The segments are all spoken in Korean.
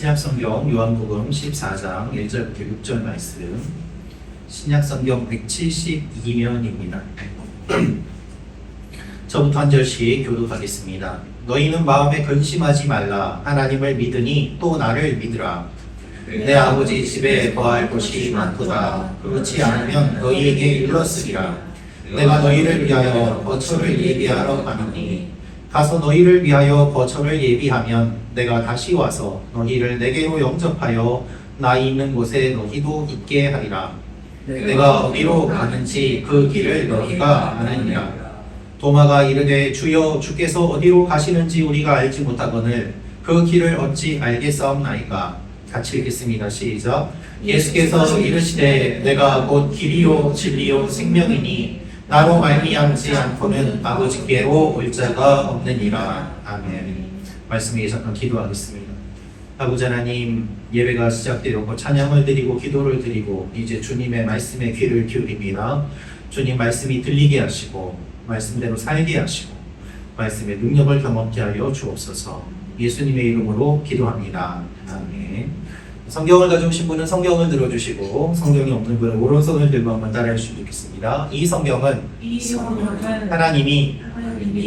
신약성경 요한복음 14장 1절부터 6절 말씀, 신약성경 172면입니다. 저부터 한 절씩 교독하겠습니다. 너희는 마음에 근심하지 말라. 하나님을 믿으니 또 나를 믿으라. 내 아버지 집에 거할 곳이 많도다. 그렇지 않으면 너희에게 일렀으리라. 내가 너희를 위하여 거처를 예비하러 가노니 가서 너희를 위하여 거처를 예비하면 내가 다시 와서 너희를 내게로 영접하여 나 있는 곳에 너희도 있게 하리라. 내가 어디로 가는지 그 길을 너희가 아느니라. 도마가 이르되 주여 주께서 어디로 가시는지 우리가 알지 못하거늘 그 길을 어찌 알겠사옵나이까. 같이 읽겠습니다. 시작. 예수께서 이르시되 내가 곧 길이요 진리요 생명이니 나로 말미암지 않고는 아버지께로 올 자가 없느니라. 아멘. 말씀에 잠깐 기도하겠습니다. 아버지 하나님, 예배가 시작되었고 찬양을 드리고 기도를 드리고 이제 주님의 말씀에 귀를 기울입니다. 주님 말씀이 들리게 하시고 말씀대로 살게 하시고 말씀의 능력을 경험케 하여 주옵소서. 예수님의 이름으로 기도합니다. 아멘. 성경을 가져오신 분은 성경을 들어주시고 성경이 없는 분은 오른손을 들고 한번 따라해 주시면 좋겠습니다. 이 성경은 하나님이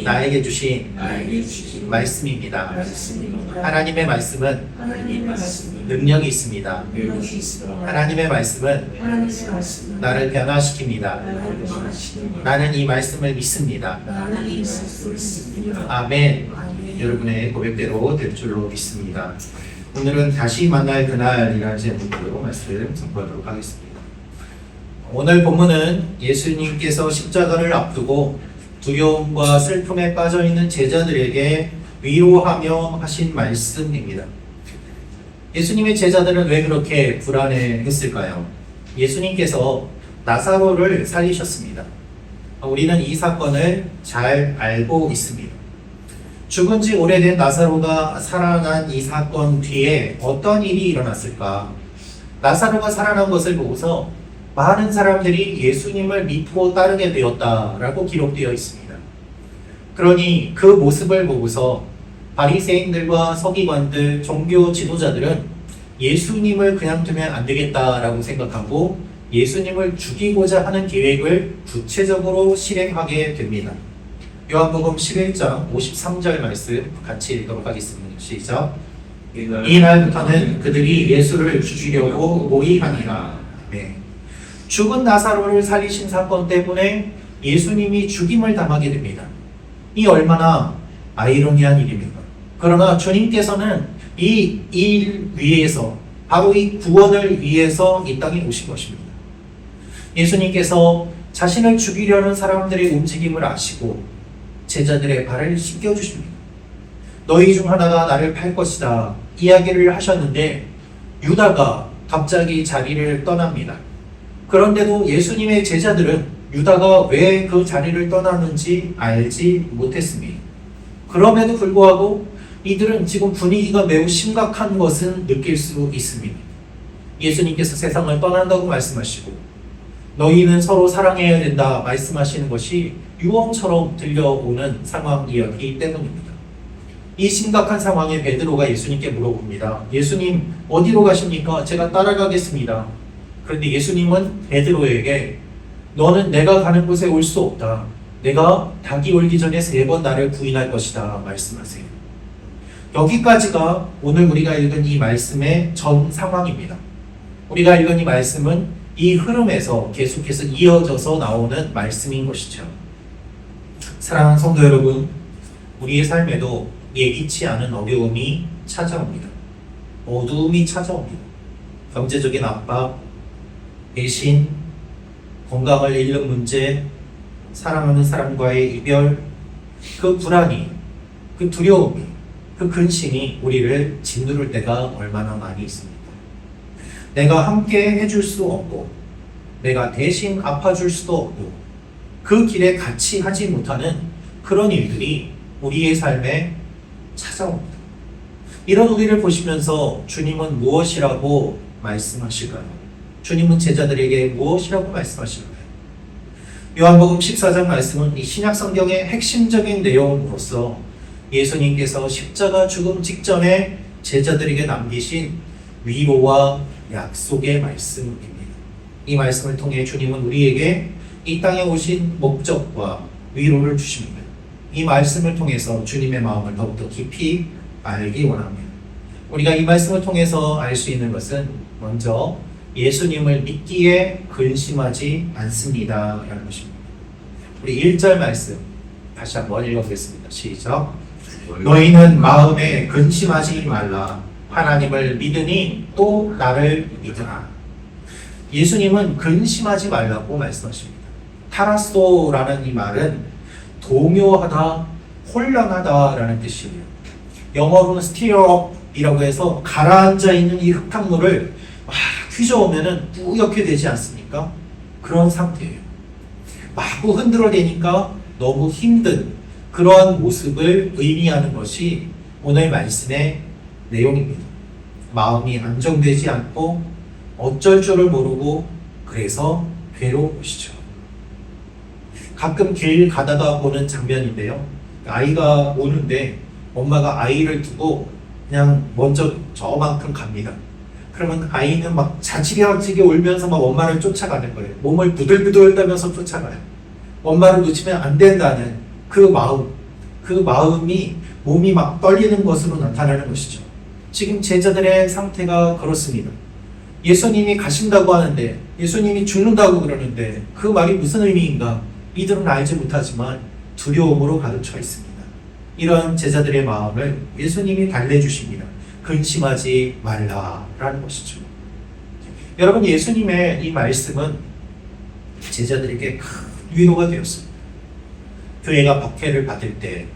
나에게 주신 말씀입니다. 하나님의 말씀은 능력이 있습니다. 하나님의 말씀은 나를 변화시킵니다. 나는 이 말씀을 믿습니다. 아멘. 여러분의 고백대로 될 줄로 믿습니다. 오늘은 다시 만날 그날이라는 제목으로 말씀을 선포하도록 하겠습니다. 오늘 본문은 예수님께서 십자가를 앞두고 두려움과 슬픔에 빠져있는 제자들에게 위로하며 하신 말씀입니다. 예수님의 제자들은 왜 그렇게 불안해했을까요? 예수님께서 나사로를 살리셨습니다. 우리는 이 사건을 잘 알고 있습니다. 죽은 지 오래된 나사로가 살아난 이 사건 뒤에 어떤 일이 일어났을까? 나사로가 살아난 것을 보고서 많은 사람들이 예수님을 믿고 따르게 되었다라고 기록되어 있습니다. 그러니 그 모습을 보고서 바리새인들과 서기관들, 종교 지도자들은 예수님을 그냥 두면 안 되겠다라고 생각하고 예수님을 죽이고자 하는 계획을 구체적으로 실행하게 됩니다. 요한복음 11장 53절 말씀 같이 읽도록 하겠습니다. 시작. 이날부터는 그들이 예수를 죽이려고 모의하니라. 네. 죽은 나사로를 살리신 사건 때문에 예수님이 죽임을 당하게 됩니다. 이 얼마나 아이러니한 일입니까? 그러나 주님께서는 이 일 위해서, 바로 이 구원을 위해서 이 땅에 오신 것입니다. 예수님께서 자신을 죽이려는 사람들의 움직임을 아시고 제자들의 발을 씻겨주십니다. 너희 중 하나가 나를 팔 것이다 이야기를 하셨는데 유다가 갑자기 자리를 떠납니다. 그런데도 예수님의 제자들은 유다가 왜 그 자리를 떠나는지 알지 못했습니다. 그럼에도 불구하고 이들은 지금 분위기가 매우 심각한 것은 느낄 수 있습니다. 예수님께서 세상을 떠난다고 말씀하시고 너희는 서로 사랑해야 된다 말씀하시는 것이 유언처럼 들려오는 상황이었기 때문입니다. 이 심각한 상황에 베드로가 예수님께 물어봅니다. 예수님 어디로 가십니까? 제가 따라가겠습니다. 그런데 예수님은 베드로에게 너는 내가 가는 곳에 올 수 없다. 내가 닭이 울기 전에 3번 나를 부인할 것이다 말씀하세요. 여기까지가 오늘 우리가 읽은 이 말씀의 전 상황입니다. 우리가 읽은 이 말씀은 이 흐름에서 계속해서 이어져서 나오는 말씀인 것이죠. 사랑하는 성도 여러분, 우리의 삶에도 예기치 않은 어려움이 찾아옵니다. 어두움이 찾아옵니다. 경제적인 압박, 배신, 건강을 잃는 문제, 사랑하는 사람과의 이별, 그 불안이, 그 두려움이, 그 근심이 우리를 짓누를 때가 얼마나 많이 있습니다. 내가 함께 해줄 수 없고 내가 대신 갚아줄 수도 없고 그 길에 같이 하지 못하는 그런 일들이 우리의 삶에 찾아옵니다. 이런 우리를 보시면서 주님은 무엇이라고 말씀하실까요? 주님은 제자들에게 무엇이라고 말씀하실까요? 요한복음 14장 말씀은 이 신약성경의 핵심적인 내용으로서 예수님께서 십자가 죽음 직전에 제자들에게 남기신 위로와 약속의 말씀입니다. 이 말씀을 통해 주님은 우리에게 이 땅에 오신 목적과 위로를 주십니다. 이 말씀을 통해서 주님의 마음을 더욱더 깊이 알기 원합니다. 우리가 이 말씀을 통해서 알 수 있는 것은 먼저 예수님을 믿기에 근심하지 않습니다 라는 것입니다. 우리 1절 말씀 다시 한번 읽어보겠습니다. 시작. 너희는 마음에 근심하지 말라. 하나님을 믿으니 또 나를 믿으라. 예수님은 근심하지 말라고 말씀하십니다. 타라소라는 이 말은 동요하다, 혼란하다라는 뜻이에요. 영어로는 stir up이라고 해서 가라앉아 있는 이 흙탕물을 막 휘저으면은 뿌옇게 되지 않습니까? 그런 상태예요. 마구 흔들어대니까 너무 힘든 그러한 모습을 의미하는 것이 오늘 말씀의 내용입니다. 마음이 안정되지 않고 어쩔 줄을 모르고 그래서 괴로운 것이죠. 가끔 길 가다가 보는 장면인데요. 아이가 오는데 엄마가 아이를 두고 그냥 먼저 저만큼 갑니다. 그러면 아이는 막 자지러지게 울면서 막 엄마를 쫓아가는 거예요. 몸을 부들부들 떨면서 쫓아가요. 엄마를 놓치면 안 된다는 그 마음이 몸이 막 떨리는 것으로 나타나는 것이죠. 지금 제자들의 상태가 그렇습니다. 예수님이 가신다고 하는데, 예수님이 죽는다고 그러는데 그 말이 무슨 의미인가? 이들은 알지 못하지만 두려움으로 가득 차 있습니다. 이런 제자들의 마음을 예수님이 달래주십니다. 근심하지 말라라는 것이죠. 여러분, 예수님의 이 말씀은 제자들에게 큰 위로가 되었습니다. 교회가 박해를 받을 때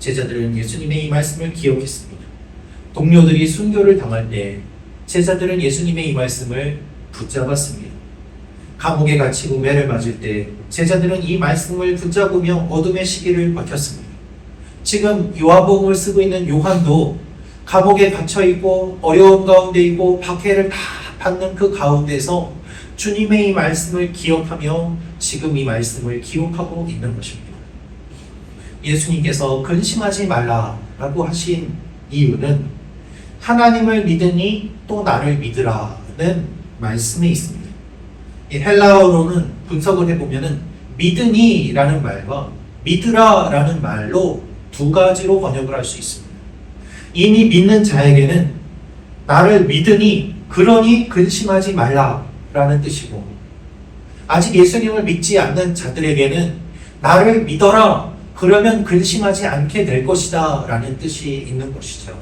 제자들은 예수님의 이 말씀을 기억했습니다. 동료들이 순교를 당할 때 제자들은 예수님의 이 말씀을 붙잡았습니다. 감옥에 갇히고 매를 맞을 때 제자들은 이 말씀을 붙잡으며 어둠의 시기를 버텼습니다. 지금 요한복음을 쓰고 있는 요한도 감옥에 갇혀있고 어려운 가운데 있고 박해를 다 받는 그 가운데서 주님의 이 말씀을 기억하며 지금 이 말씀을 기록하고 있는 것입니다. 예수님께서 근심하지 말라라고 하신 이유는 하나님을 믿으니 또 나를 믿으라는 말씀이 있습니다. 이 헬라어로는 분석을 해보면 믿으니라는 말과 믿으라라는 말로 두 가지로 번역을 할 수 있습니다. 이미 믿는 자에게는 나를 믿으니 그러니 근심하지 말라라는 뜻이고, 아직 예수님을 믿지 않는 자들에게는 나를 믿어라 그러면 근심하지 않게 될 것이다 라는 뜻이 있는 것이죠.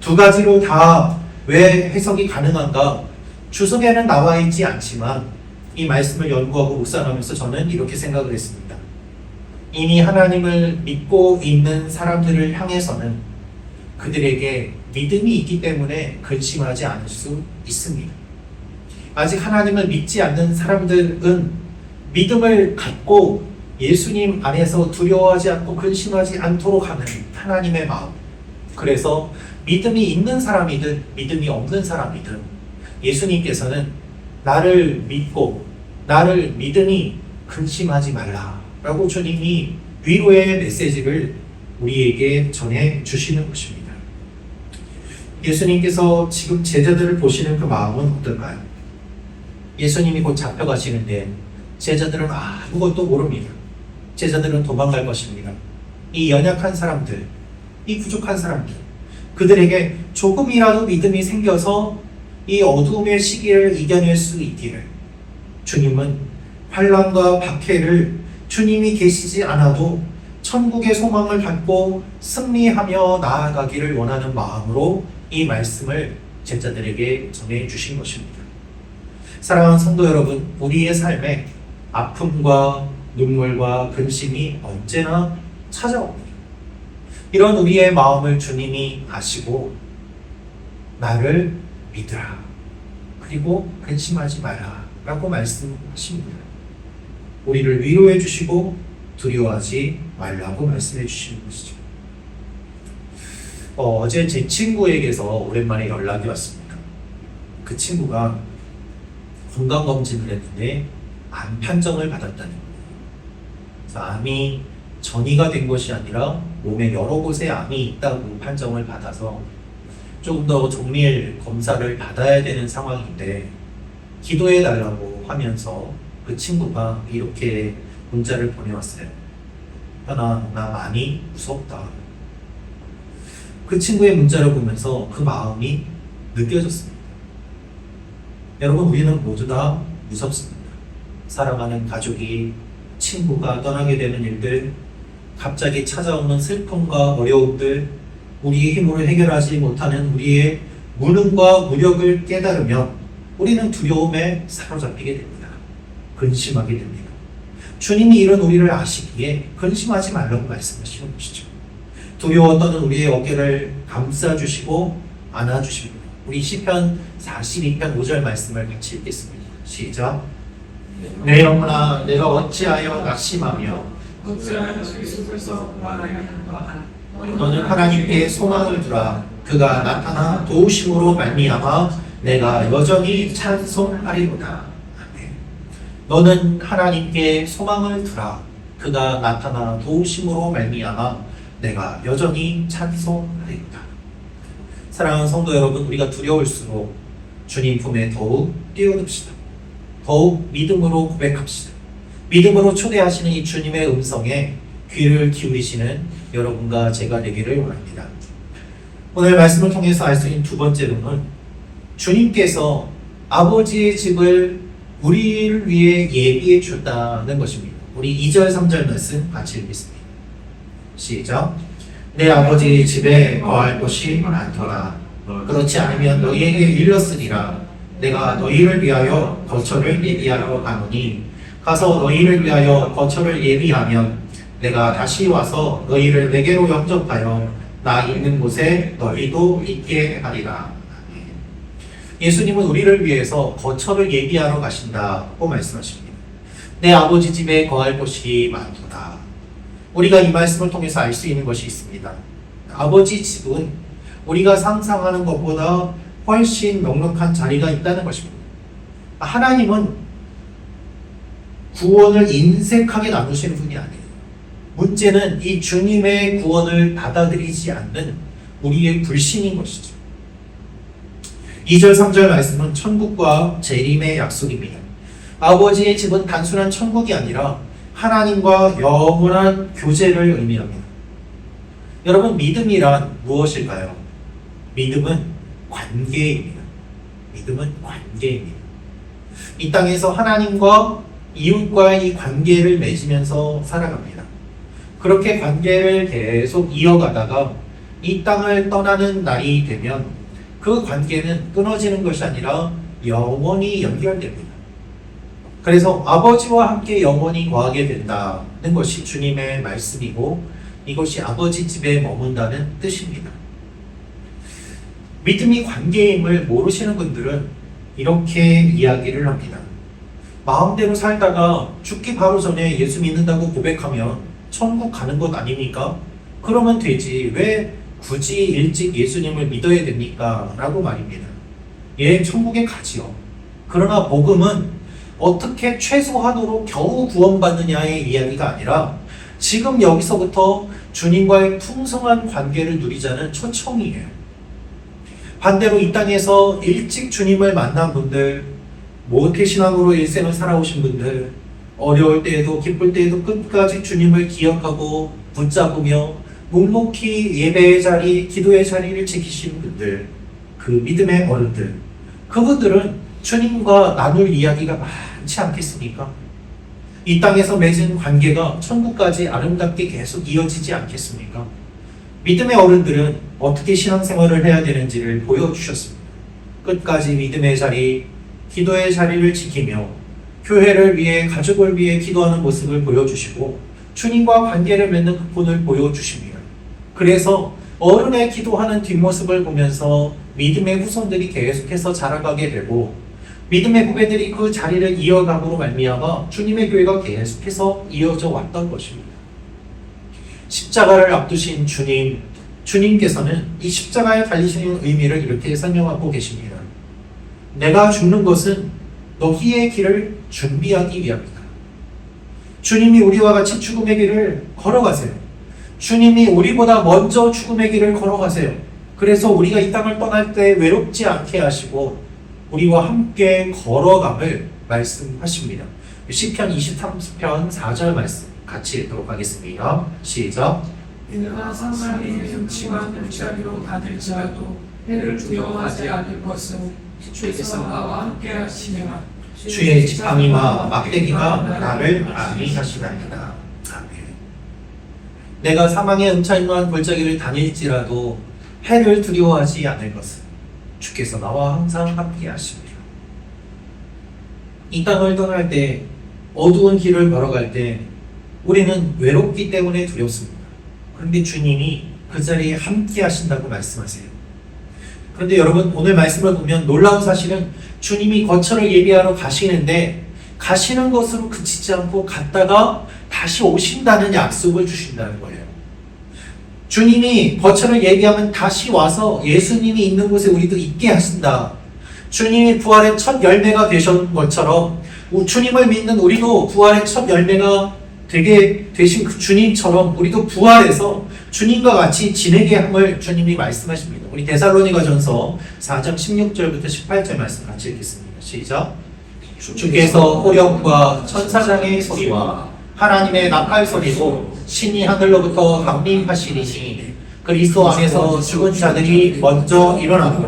두 가지로 다 왜 해석이 가능한가? 주석에는 나와 있지 않지만 이 말씀을 연구하고 묵상하면서 저는 이렇게 생각을 했습니다. 이미 하나님을 믿고 있는 사람들을 향해서는 그들에게 믿음이 있기 때문에 근심하지 않을 수 있습니다. 아직 하나님을 믿지 않는 사람들은 믿음을 갖고 예수님 안에서 두려워하지 않고 근심하지 않도록 하는 하나님의 마음. 그래서 믿음이 있는 사람이든 믿음이 없는 사람이든 예수님께서는 나를 믿고 나를 믿으니 근심하지 말라 라고 주님이 위로의 메시지를 우리에게 전해 주시는 것입니다. 예수님께서 지금 제자들을 보시는 그 마음은 어떨까요? 예수님이 곧 잡혀가시는데 제자들은 아무것도 모릅니다. 제자들은 도망갈 것입니다. 이 연약한 사람들, 이 부족한 사람들, 그들에게 조금이라도 믿음이 생겨서 이 어두움의 시기를 이겨낼 수 있기를, 주님은 환난과 박해를 주님이 계시지 않아도 천국의 소망을 갖고 승리하며 나아가기를 원하는 마음으로 이 말씀을 제자들에게 전해주신 것입니다. 사랑하는 성도 여러분, 우리의 삶에 아픔과 눈물과 근심이 언제나 찾아옵니다. 이런 우리의 마음을 주님이 아시고 나를 믿으라, 그리고 근심하지 마라 라고 말씀하십니다. 우리를 위로해 주시고 두려워하지 말라고 말씀해 주시는 것이죠. 어제 제 친구에게서 오랜만에 연락이 왔습니다. 그 친구가 건강검진을 했는데 암 판정을 받았다는 거예요. 그래서 암이 전이가 된 것이 아니라 몸에 여러 곳에 암이 있다고 판정을 받아서 조금 더 정밀 검사를 받아야 되는 상황인데 기도해 달라고 하면서 그 친구가 이렇게 문자를 보내왔어요. 현아, 나 많이 무섭다. 그 친구의 문자를 보면서 그 마음이 느껴졌습니다. 여러분, 우리는 모두 다 무섭습니다. 사랑하는 가족이, 친구가 떠나게 되는 일들, 갑자기 찾아오는 슬픔과 어려움들, 우리의 힘으로 해결하지 못하는 우리의 무능과 무력을 깨달으면 우리는 두려움에 사로잡히게 됩니다. 근심하게 됩니다. 주님이 이런 우리를 아시기에 근심하지 말라고 말씀하시는 것이죠. 두려워 떠는 우리의 어깨를 감싸주시고 안아주십니다. 우리 시편 42편 5절 말씀을 같이 읽겠습니다. 시작. 내 영혼아, 내가 어찌하여 낙심하며 너는 하나님께 소망을 두라. 그가 나타나 도우심으로 말미암아 내가 여전히 찬송하리로다. 아멘. 너는 하나님께 소망을 두라. 그가 나타나 도우심으로 말미암아 내가 여전히 찬송하리로다. 사랑하는 성도 여러분, 우리가 두려울수록 주님 품에 더욱 뛰어듭시다. 더욱 믿음으로 고백합시다. 믿음으로 초대하시는 이 주님의 음성에 귀를 기울이시는 여러분과 제가 되기를 원합니다. 오늘 말씀을 통해서 알 수 있는 두 번째로는 주님께서 아버지의 집을 우리를 위해 예비해 줬다는 것입니다. 우리 2절 3절 말씀 같이 읽겠습니다. 시작. 내 아버지의 집에 거할 곳이 많더라. 그렇지 않으면 너희에게 일렀으리라. 내가 너희를 위하여 거처를 예비하러 가노니 가서 너희를 위하여 거처를 예비하면 내가 다시 와서 너희를 내게로 영접하여 나 있는 곳에 너희도 있게 하리라. 예수님은 우리를 위해서 거처를 예비하러 가신다고 말씀하십니다. 내 아버지 집에 거할 곳이 많도다. 우리가 이 말씀을 통해서 알 수 있는 것이 있습니다. 아버지 집은 우리가 상상하는 것보다 훨씬 넉넉한 자리가 있다는 것입니다. 하나님은 구원을 인색하게 나누시는 분이 아니에요. 문제는 이 주님의 구원을 받아들이지 않는 우리의 불신인 것이죠. 2절 3절 말씀은 천국과 재림의 약속입니다. 아버지의 집은 단순한 천국이 아니라 하나님과 영원한 교제를 의미합니다. 여러분, 믿음이란 무엇일까요? 믿음은 관계입니다. 믿음은 관계입니다. 이 땅에서 하나님과 이웃과의 이 관계를 맺으면서 살아갑니다. 그렇게 관계를 계속 이어가다가 이 땅을 떠나는 날이 되면 그 관계는 끊어지는 것이 아니라 영원히 연결됩니다. 그래서 아버지와 함께 영원히 거하게 된다는 것이 주님의 말씀이고 이것이 아버지 집에 머문다는 뜻입니다. 믿음이 관계임을 모르시는 분들은 이렇게 이야기를 합니다. 마음대로 살다가 죽기 바로 전에 예수 믿는다고 고백하면 천국 가는 것 아닙니까? 그러면 되지. 왜 굳이 일찍 예수님을 믿어야 됩니까? 라고 말입니다. 예, 천국에 가지요. 그러나 복음은 어떻게 최소한으로 겨우 구원받느냐의 이야기가 아니라 지금 여기서부터 주님과의 풍성한 관계를 누리자는 초청이에요. 반대로 이 땅에서 일찍 주님을 만난 분들, 모태신앙으로 일생을 살아오신 분들, 어려울 때에도 기쁠 때에도 끝까지 주님을 기억하고 붙잡으며 묵묵히 예배의 자리, 기도의 자리를 지키시는 분들, 그 믿음의 어른들, 그분들은 주님과 나눌 이야기가 많지 않겠습니까? 이 땅에서 맺은 관계가 천국까지 아름답게 계속 이어지지 않겠습니까? 믿음의 어른들은 어떻게 신앙생활을 해야 되는지를 보여주셨습니다. 끝까지 믿음의 자리, 기도의 자리를 지키며 교회를 위해, 가족을 위해 기도하는 모습을 보여주시고 주님과 관계를 맺는 그 본을 보여주십니다. 그래서 어른의 기도하는 뒷모습을 보면서 믿음의 후손들이 계속해서 자라가게 되고 믿음의 후배들이 그 자리를 이어감으로 말미암아 주님의 교회가 계속해서 이어져 왔던 것입니다. 십자가를 앞두신 주님께서는 이 십자가에 달리시는 의미를 이렇게 설명하고 계십니다. 내가 죽는 것은 너희의 길을 준비하기 위함이다. 주님이 우리와 같이 죽음의 길을 걸어가세요. 주님이 우리보다 먼저 죽음의 길을 걸어가세요. 그래서 우리가 이 땅을 떠날 때 외롭지 않게 하시고 우리와 함께 걸어감을 말씀하십니다. 시편 23편 4절 말씀 같이 읽도록 하겠습니다. 시작. 내가 사망의 음침한 물자리로 다닐지라도 해를 두려워하지 않을 것은 주께서 나와 함께 하시니라. 주의 지팡이와 막대기가 나를 안위하시나이다. 아멘. 내가 사망의 음침한 골짜기를 다닐지라도 해를 두려워하지 않을 것은 주께서 나와 항상 함께 하십니다. 이 땅을 떠날 때, 어두운 길을 걸어갈 때 우리는 외롭기 때문에 두렵습니다. 그런데 주님이 그 자리에 함께 하신다고 말씀하세요. 그런데 여러분, 오늘 말씀을 보면 놀라운 사실은 주님이 거처를 예비하러 가시는데 가시는 것으로 그치지 않고 갔다가 다시 오신다는 약속을 주신다는 거예요. 주님이 거처를 예비하면 다시 와서 예수님이 있는 곳에 우리도 있게 하신다. 주님이 부활의 첫 열매가 되신 것처럼 주님을 믿는 우리도 부활의 첫 열매가 되게 되신 그 주님처럼 우리도 부활해서 주님과 같이 지내게 함을 주님이 말씀하십니다. 우리 데살로니가전서 4장 16절부터 18절 말씀 같이 읽겠습니다. 시작. 주께서 호령과 천사장의 소리와 하나님의 나팔 소리로 신이 하늘로부터 강림하시리니 그리스도 안에서 죽은 자들이 먼저 일어나고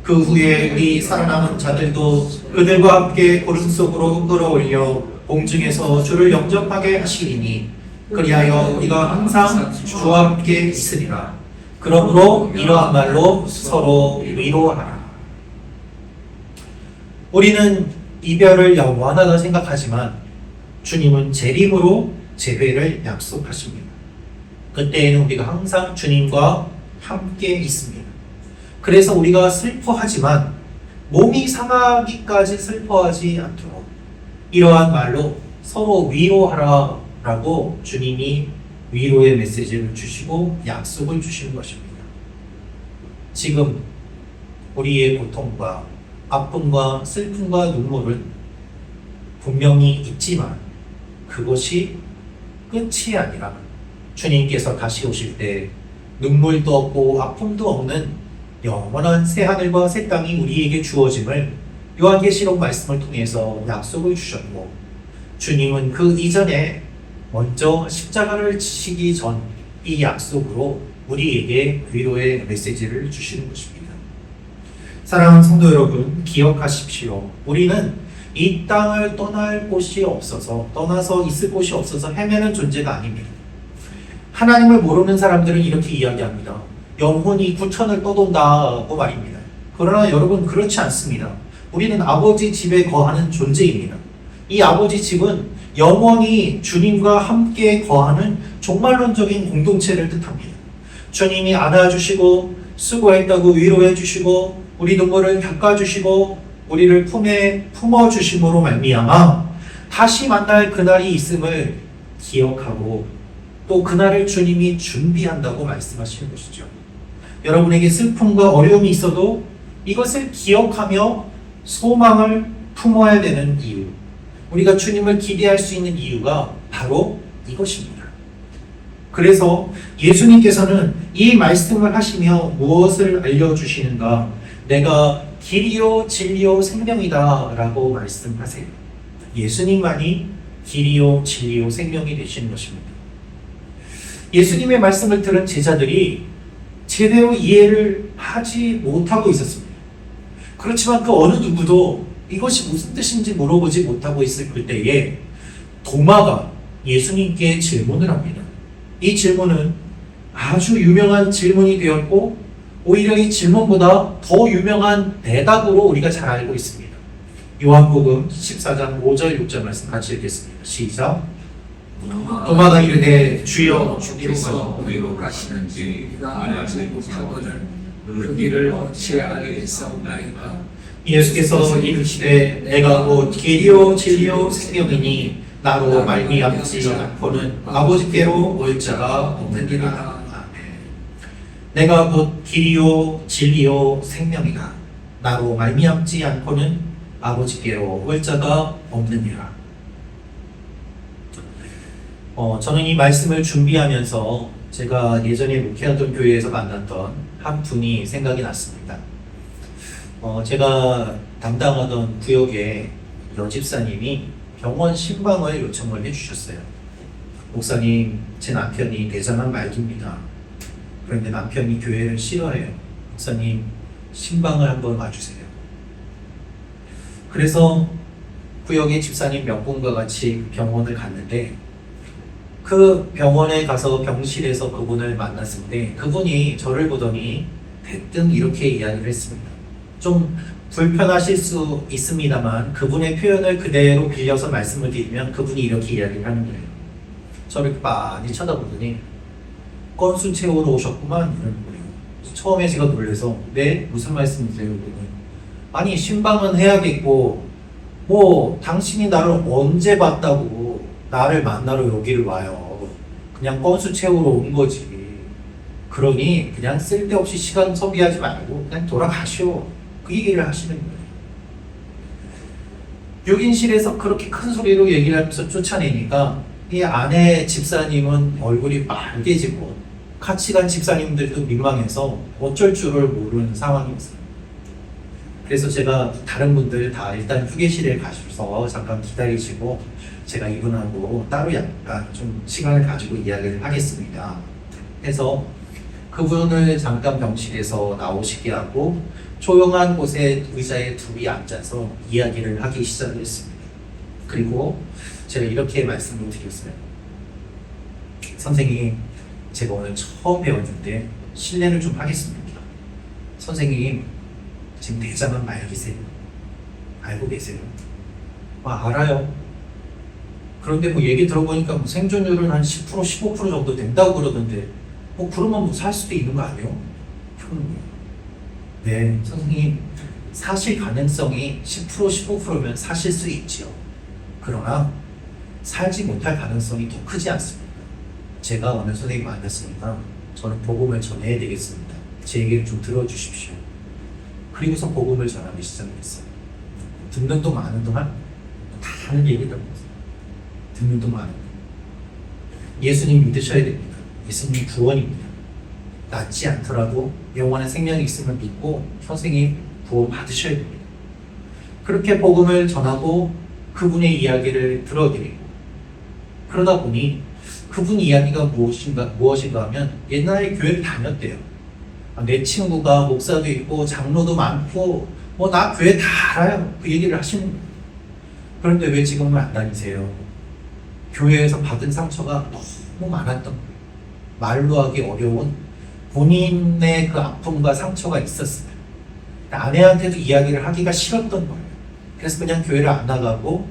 그 후에 우리 살아남은 자들도 그들과 함께 구름 속으로 끌어올려 공중에서 주를 영접하게 하시리니 그리하여 우리가 항상 주와 함께 있으리라. 그러므로 이러한 말로 서로 위로하라. 우리는 이별을 영원하다 생각하지만 주님은 재림으로 재회를 약속하십니다. 그때에는 우리가 항상 주님과 함께 있습니다. 그래서 우리가 슬퍼하지만 몸이 상하기까지 슬퍼하지 않도록 이러한 말로 서로 위로하라 라고 주님이 위로의 메시지를 주시고 약속을 주시는 것입니다. 지금 우리의 고통과 아픔과 슬픔과 눈물은 분명히 있지만 그것이 끝이 아니라 주님께서 다시 오실 때 눈물도 없고 아픔도 없는 영원한 새하늘과 새 땅이 우리에게 주어짐을 요한계시록 말씀을 통해서 약속을 주셨고 주님은 그 이전에 먼저 십자가를 지시기 전 이 약속으로 우리에게 위로의 메시지를 주시는 것입니다. 사랑하는 성도 여러분, 기억하십시오. 우리는 이 땅을 떠날 곳이 없어서, 떠나서 있을 곳이 없어서 헤매는 존재가 아닙니다. 하나님을 모르는 사람들은 이렇게 이야기합니다. 영혼이 구천을 떠돈다고 말입니다. 그러나 여러분, 그렇지 않습니다. 우리는 아버지 집에 거하는 존재입니다. 이 아버지 집은 영원히 주님과 함께 거하는 종말론적인 공동체를 뜻합니다. 주님이 안아주시고 수고했다고 위로해 주시고 우리 눈물을 닦아주시고 우리를 품에 품어주심으로 말미암아 다시 만날 그날이 있음을 기억하고 또 그날을 주님이 준비한다고 말씀하시는 것이죠. 여러분에게 슬픔과 어려움이 있어도 이것을 기억하며 소망을 품어야 되는 이유, 우리가 주님을 기대할 수 있는 이유가 바로 이것입니다. 그래서 예수님께서는 이 말씀을 하시며 무엇을 알려주시는가? 내가 길이요 진리요 생명이다 라고 말씀하세요. 예수님만이 길이요 진리요 생명이 되시는 것입니다. 예수님의 말씀을 들은 제자들이 제대로 이해를 하지 못하고 있었습니다. 그렇지만 그 어느 누구도 이것이 무슨 뜻인지 물어보지 못하고 있을 그때에 도마가 예수님께 질문을 합니다. 이 질문은 아주 유명한 질문이 되었고 오히려 이 질문보다 더 유명한 대답으로 우리가 잘 알고 있습니다. 요한복음 14장 5절 6절 말씀 같이 읽겠습니다. 시작. 도마가 이르되 주여 주께서 어디로 가시는지 우리가 알지 못하거늘 그 길을 어찌 알겠사옵나이까. 예수께서 이르시되 내가 곧 길이요 진리요 생명이니 나로 말미암지 않고는 아버지께로 올 자가 없느니라. 내가 곧 길이요 진리요 생명이다. 나로 말미암지 않고는 아버지께로 올 자가 없느니라. 저는 이 말씀을 준비하면서 제가 예전에 목회하던 교회에서 만났던 한 분이 생각이 났습니다. 제가 담당하던 구역에 여집사님이 병원 신방을 요청을 해주셨어요. 목사님, 제 남편이 대장암 말기입니다. 그런데 남편이 교회를 싫어해요. 목사님, 신방을 한번 와주세요. 그래서 구역의 집사님 몇 분과 같이 병원을 갔는데, 그 병원에 가서 병실에서 그분을 만났을 때 그분이 저를 보더니 대뜸 이렇게 이야기를 했습니다. 좀 불편하실 수 있습니다만 그분의 표현을 그대로 빌려서 말씀을 드리면 그분이 이렇게 이야기를 하는 거예요. 저를 많이 쳐다보더니 건수 채우러 오셨구만 이러는 거예요. 처음에 제가 놀라서 네? 무슨 말씀이세요? 아니 신방은 해야겠고 뭐 당신이 나를 언제 봤다고 나를 만나러 여기를 와요. 그냥 건수 채우러 온 거지. 그러니 그냥 쓸데없이 시간 소비하지 말고 그냥 돌아가시오. 그 얘기를 하시는 거예요. 6인실에서 그렇게 큰 소리로 얘기를 하면서 쫓아내니까 이 아내 집사님은 얼굴이 빨개지고 같이 간 집사님들도 민망해서 어쩔 줄을 모르는 상황이었어요. 그래서 제가 다른 분들 다 일단 휴게실에 가셔서 잠깐 기다리시고 제가 이분하고 따로 약간 좀 시간을 가지고 이야기를 하겠습니다. 해서 그분을 잠깐 병실에서 나오시게 하고 조용한 곳에 의자에 둘이 앉아서 이야기를 하기 시작했습니다. 그리고 제가 이렇게 말씀을 드렸어요. 선생님, 제가 오늘 처음 배웠는데 실례를 좀 하겠습니다. 선생님, 지금 대장암 말기세요. 알고 계세요? 알아요. 그런데 뭐 얘기 들어보니까 뭐 생존율은 한 10%, 15% 정도 된다고 그러던데 그러면 뭐 살 수도 있는 거 아니에요? 네, 선생님, 사실 가능성이 10%, 15%면 사실 수 있지요. 그러나 살지 못할 가능성이 더 크지 않습니다. 제가 오늘 선생님 만났으니까 저는 복음을 전해야 되겠습니다. 제 얘기를 좀 들어주십시오. 그리고서 복음을 전하기 시작했어요. 듣는 동안 아는 동안 다 하는 얘기 들었어요. 듣는 동안 아는 동안. 예수님 믿으셔야 됩니다. 예수님 구원입니다. 낫지 않더라도 영원한 생명이 있음을 믿고 선생님 구원 받으셔야 됩니다. 그렇게 복음을 전하고 그분의 이야기를 들어드리고 그러다 보니 그분 이야기가 무엇인가 하면 옛날에 교회를 다녔대요. 내 친구가 목사도 있고 장로도 많고 뭐 나 교회 다 알아요. 그 얘기를 하시는 거예요. 그런데 왜 지금은 안 다니세요? 교회에서 받은 상처가 너무 많았던 거예요. 말로 하기 어려운 본인의 그 아픔과 상처가 있었어요. 아내한테도 이야기를 하기가 싫었던 거예요. 그래서 그냥 교회를 안 나가고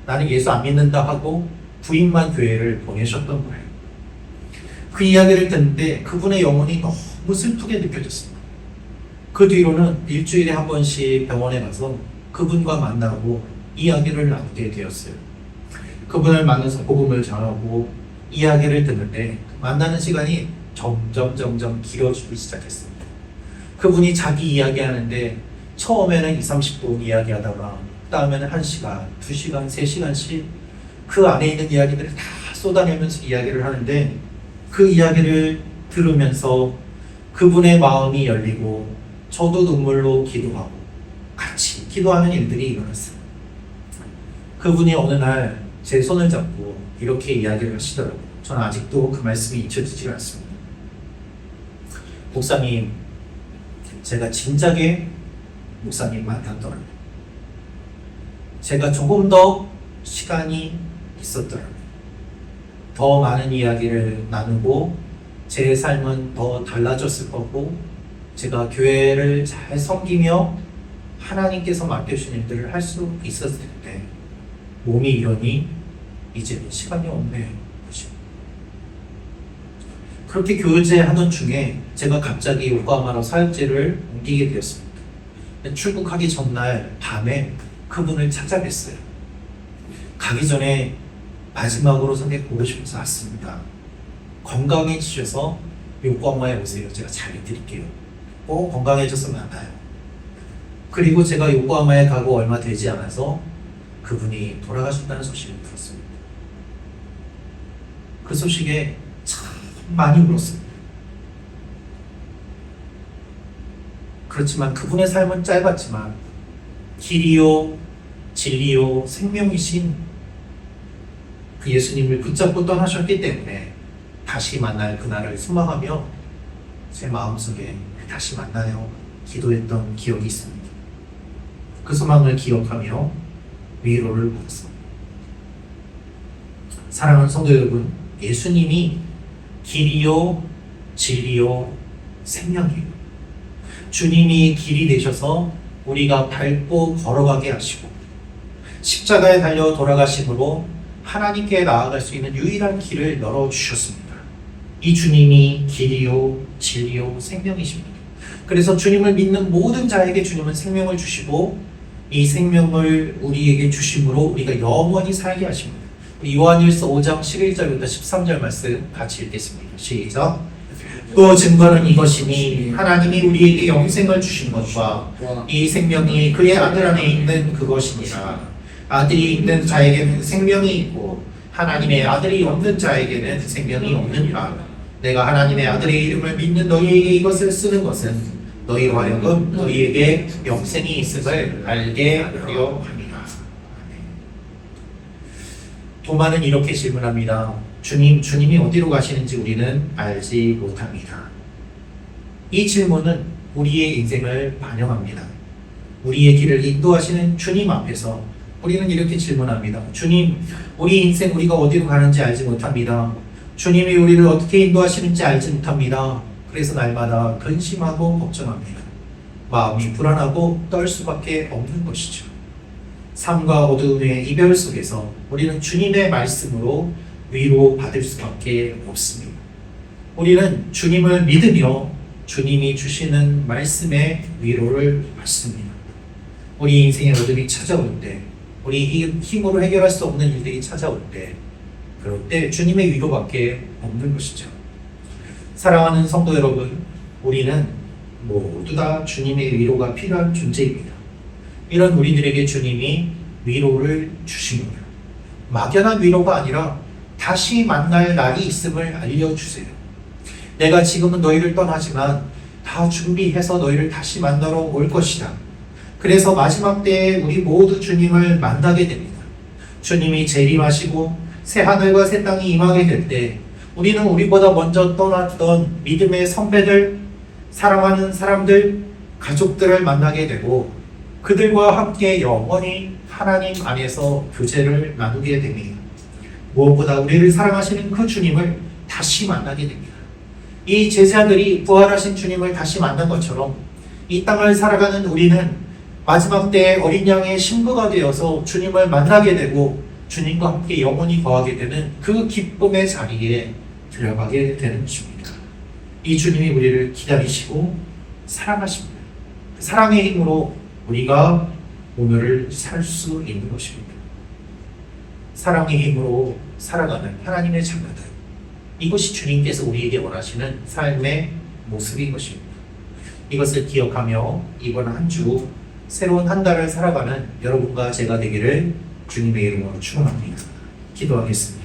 나는 예수 안 믿는다 하고 부인만 교회를 보내셨던 거예요. 그 이야기를 듣는데 그분의 영혼이 너무 슬프게 느껴졌습니다. 그 뒤로는 일주일에 한 번씩 병원에 가서 그분과 만나고 이야기를 나누게 되었어요. 그분을 만나서 복음을 전하고 이야기를 듣는데 만나는 시간이 점점 길어지기 시작했습니다. 그분이 자기 이야기하는데 처음에는 20-30분 이야기하다가 그 다음에는 1시간, 2시간, 3시간씩 그 안에 있는 이야기들을 다 쏟아내면서 이야기를 하는데 그 이야기를 들으면서 그분의 마음이 열리고 저도 눈물로 기도하고 같이 기도하는 일들이 일어났어요. 그분이 어느 날 제 손을 잡고 이렇게 이야기를 하시더라고요. 저는 아직도 그 말씀이 잊혀지지 않습니다. 목사님, 제가 진작에 목사님 만났더라고요. 제가 조금 더 시간이 있었더라고요. 더 많은 이야기를 나누고 제 삶은 더 달라졌을 거고 제가 교회를 잘 섬기며 하나님께서 맡겨주신 일들을 할 수 있었을 텐데 몸이 이러니 이제는 시간이 없네. 그렇게 교제하던 중에 제가 갑자기 요코하마로 사역지를 옮기게 되었습니다. 출국하기 전날 밤에 그분을 찾아뵀어요. 가기 전에 마지막으로 선생님 보고 싶어서 왔습니다. 건강해지셔서 요코하마에 오세요. 제가 잘 해드릴게요. 꼭 건강해져서 만나요. 그리고 제가 요코하마에 가고 얼마 되지 않아서 그분이 돌아가셨다는 소식을 들었습니다. 그 소식에 참 많이 울었습니다. 그렇지만 그분의 삶은 짧았지만 길이요 진리요 생명이신 그 예수님을 붙잡고 떠나셨기 때문에 다시 만날 그날을 소망하며 제 마음속에 다시 만나요 기도했던 기억이 있습니다. 그 소망을 기억하며 위로를 받았습니다. 사랑하는 성도 여러분, 예수님이 길이요 진리요 생명이에요. 주님이 길이 되셔서 우리가 밟고 걸어가게 하시고 십자가에 달려 돌아가심으로 하나님께 나아갈 수 있는 유일한 길을 열어주셨습니다. 이 주님이 길이요 진리요 생명이십니다. 그래서 주님을 믿는 모든 자에게 주님은 생명을 주시고 이 생명을 우리에게 주심으로 우리가 영원히 살게 하십니다. 요한일서 5장 11절부터 13절 말씀 같이 읽겠습니다. 시작. 또 증거는 이것이니 하나님이 우리에게 영생을 주신 것과 이 생명이 그의 아들 안에 있는 그것이니라. 아들이 있는 자에게는 생명이 있고 하나님의 아들이 없는 자에게는 생명이 없느니라. 내가 하나님의 아들의 이름을 믿는 너희에게 이것을 쓰는 것은 너희로 하여금 너희에게 영생이 있음을 알게 하려 함이라. 도마는 이렇게 질문합니다. 주님이 어디로 가시는지 우리는 알지 못합니다. 이 질문은 우리의 인생을 반영합니다. 우리의 길을 인도하시는 주님 앞에서 우리는 이렇게 질문합니다. 주님, 우리 인생 우리가 어디로 가는지 알지 못합니다. 주님이 우리를 어떻게 인도하시는지 알지 못합니다. 그래서 날마다 근심하고 걱정합니다. 마음이 불안하고 떨 수밖에 없는 것이죠. 삶과 어두움의 이별 속에서 우리는 주님의 말씀으로 위로받을 수밖에 없습니다. 우리는 주님을 믿으며 주님이 주시는 말씀의 위로를 받습니다. 우리 인생의 어둠이 찾아올 때, 우리 힘으로 해결할 수 없는 일들이 찾아올 때, 그럴 때 주님의 위로밖에 없는 것이죠. 사랑하는 성도 여러분, 우리는 모두 다 주님의 위로가 필요한 존재입니다. 이런 우리들에게 주님이 위로를 주십니다. 막연한 위로가 아니라 다시 만날 날이 있음을 알려주세요. 내가 지금은 너희를 떠나지만 다 준비해서 너희를 다시 만나러 올 것이다. 그래서 마지막 때에 우리 모두 주님을 만나게 됩니다. 주님이 재림하시고 새 하늘과 새 땅이 임하게 될 때 우리는 우리보다 먼저 떠났던 믿음의 선배들, 사랑하는 사람들, 가족들을 만나게 되고 그들과 함께 영원히 하나님 안에서 교제를 나누게 됩니다. 무엇보다 우리를 사랑하시는 그 주님을 다시 만나게 됩니다. 이 제자들이 부활하신 주님을 다시 만난 것처럼 이 땅을 살아가는 우리는 마지막 때에 어린 양의 신부가 되어서 주님을 만나게 되고 주님과 함께 영원히 거하게 되는 그 기쁨의 자리에 들어가게 되는 것입니다. 이 주님이 우리를 기다리시고 사랑하십니다. 그 사랑의 힘으로 우리가 오늘을 살 수 있는 것입니다. 사랑의 힘으로 살아가는 하나님의 자녀들, 이것이 주님께서 우리에게 원하시는 삶의 모습인 것입니다. 이것을 기억하며 이번 한 주 새로운 한 달을 살아가는 여러분과 제가 되기를 주님의 이름으로 축원합니다. 기도하겠습니다.